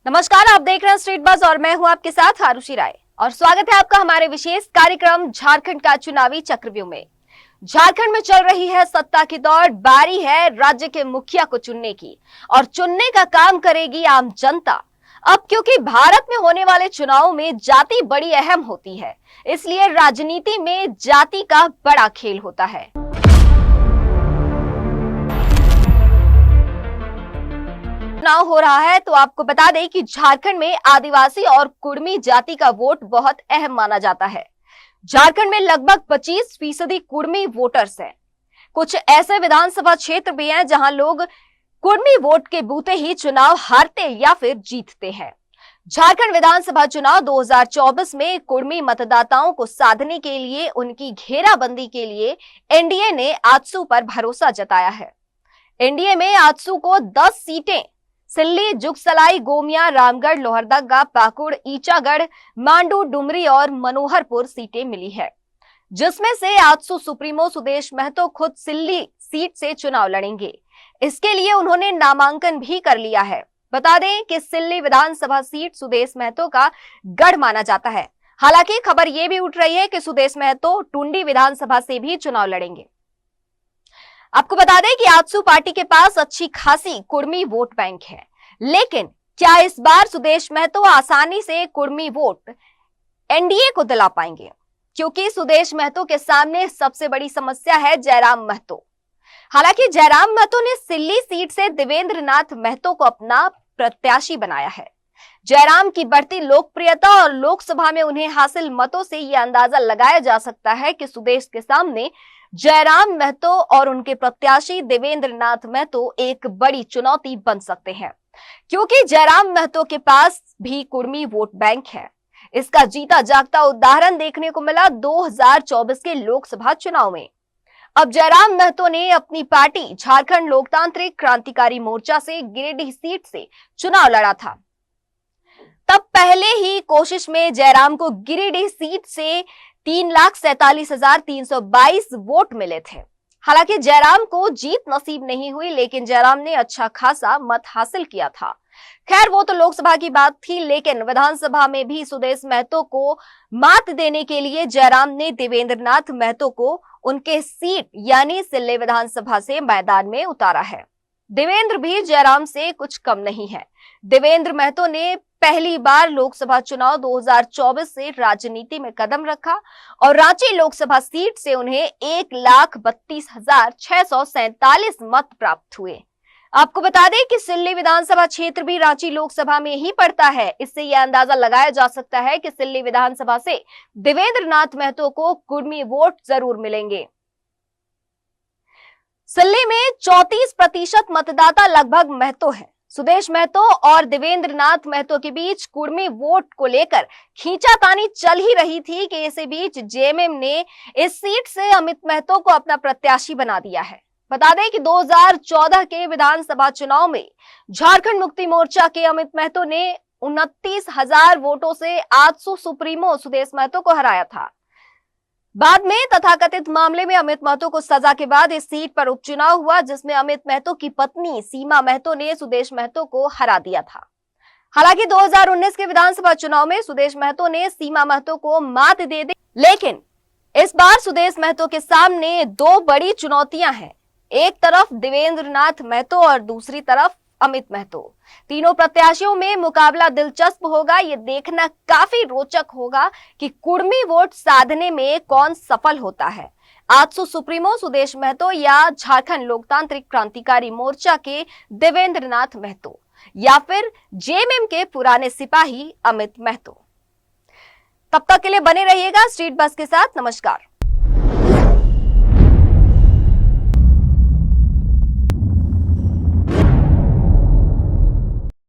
नमस्कार, आप देख रहे हैं स्ट्रीट बज़ और मैं हूं आपके साथ आरुषि राय और स्वागत है आपका हमारे विशेष कार्यक्रम झारखंड का चुनावी चक्रव्यूह में। झारखंड में चल रही है सत्ता की दौड़, बारी है राज्य के मुखिया को चुनने की और चुनने का काम करेगी आम जनता। अब क्योंकि भारत में होने वाले चुनाव में जाति बड़ी अहम होती है, इसलिए राजनीति में जाति का बड़ा खेल होता है। चुनाव हो रहा है तो आपको बता दें कि झारखंड में आदिवासी और कुर्मी जाति का वोट बहुत अहम माना जाता है। झारखंड में लगभग 25% कुर्मी वोटर्स हैं। कुछ ऐसे विधानसभा क्षेत्र भी हैं जहां लोग कुर्मी वोट के बूते ही चुनाव हारते या फिर जीतते हैं। झारखंड विधानसभा चुनाव 2024 में कुर्मी मतदाताओं को साधने के लिए, उनकी घेराबंदी के लिए एनडीए ने आजसू पर भरोसा जताया है। एनडीए में आजसू को 10 सीटें सिल्ली, जुगसलाई, गोमिया, रामगढ़, लोहरदगा, पाकुड़, ईचागढ़, मांडू, डुमरी और मनोहरपुर सीटें मिली है, जिसमें से आजसू सुप्रीमो सुदेश महतो खुद सिल्ली सीट से चुनाव लड़ेंगे। इसके लिए उन्होंने नामांकन भी कर लिया है। बता दें कि सिल्ली विधानसभा सीट सुदेश महतो का गढ़ माना जाता है। हालांकि खबर यह भी उठ रही है कि सुदेश महतो टुंडी विधानसभा से भी चुनाव लड़ेंगे। आपको बता दें कि आजसू पार्टी के पास अच्छी खासी कुर्मी वोट बैंक है, लेकिन क्या इस बार सुदेश महतो आसानी से कुर्मी वोट एनडीए को दिला पाएंगे? क्योंकि सुदेश महतो के सामने सबसे बड़ी समस्या है जयराम महतो। हालांकि जयराम महतो ने सिल्ली सीट से देवेंद्र नाथ महतो को अपना प्रत्याशी बनाया है। जयराम की बढ़ती लोकप्रियता और लोकसभा में उन्हें हासिल मतों से यह अंदाजा लगाया जा सकता है कि सुदेश के सामने जयराम महतो और उनके प्रत्याशी देवेंद्र नाथ महतो एक बड़ी चुनौती बन सकते हैं, क्योंकि जयराम महतो के पास भी कुर्मी वोट बैंक है। इसका जीता जागता उदाहरण देखने को मिला 2024 के लोकसभा चुनाव में। अब जयराम महतो ने अपनी पार्टी झारखंड लोकतांत्रिक क्रांतिकारी मोर्चा से गिरिडीह सीट से चुनाव लड़ा था। तब पहले ही कोशिश में जयराम को गिरिडीह सीट से 3,47,322 वोट मिले थे। हालांकि जयराम को जीत नसीब नहीं हुई, लेकिन जयराम ने अच्छा खासा मत हासिल किया था। खैर, वो तो लोकसभा की बात थी, लेकिन विधानसभा में भी सुदेश महतो को मात देने के लिए जयराम ने देवेंद्र नाथ महतो को उनके सीट यानी सिल्ली विधानसभा से मैदान में उतारा है। देवेंद्र भी जयराम से कुछ कम नहीं है। देवेंद्र महतो ने पहली बार लोकसभा चुनाव 2024 से राजनीति में कदम रखा और रांची लोकसभा सीट से उन्हें 1,32,647 मत प्राप्त हुए। आपको बता दें कि सिल्ली विधानसभा क्षेत्र भी रांची लोकसभा में ही पड़ता है। इससे यह अंदाजा लगाया जा सकता है कि सिल्ली विधानसभा से देवेंद्र नाथ महतो को कुर्मी वोट जरूर मिलेंगे। सिल्ली में 34% मतदाता लगभग महतो है। सुदेश महतो और देवेंद्र नाथ महतो के बीच कुर्मी वोट को लेकर खींचातानी चल ही रही थी कि इसी बीच जेएमएम ने इस सीट से अमित महतो को अपना प्रत्याशी बना दिया है। बता दें कि 2014 के विधानसभा चुनाव में झारखंड मुक्ति मोर्चा के अमित महतो ने 29,000 वोटों से आजसू सुप्रीमो सुदेश महतो को हराया था। बाद में तथाकथित मामले में अमित महतो को सजा के बाद इस सीट पर उपचुनाव हुआ, जिसमें अमित महतो की पत्नी सीमा महतो ने सुदेश महतो को हरा दिया था। हालांकि 2019 के विधानसभा चुनाव में सुदेश महतो ने सीमा महतो को मात दे दी, लेकिन इस बार सुदेश महतो के सामने दो बड़ी चुनौतियां हैं। एक तरफ देवेंद्र नाथ महतो और दूसरी तरफ अमित महतो। तीनों प्रत्याशियों में मुकाबला दिलचस्प होगा। ये देखना काफी रोचक होगा कि कुर्मी वोट साधने में कौन सफल होता है, आजसू सुप्रीमो सुदेश महतो या झारखंड लोकतांत्रिक क्रांतिकारी मोर्चा के देवेंद्र नाथ महतो या फिर जेएमएम के पुराने सिपाही अमित महतो। तब तक के लिए बने रहिएगा स्ट्रीट बज़ के साथ। नमस्कार।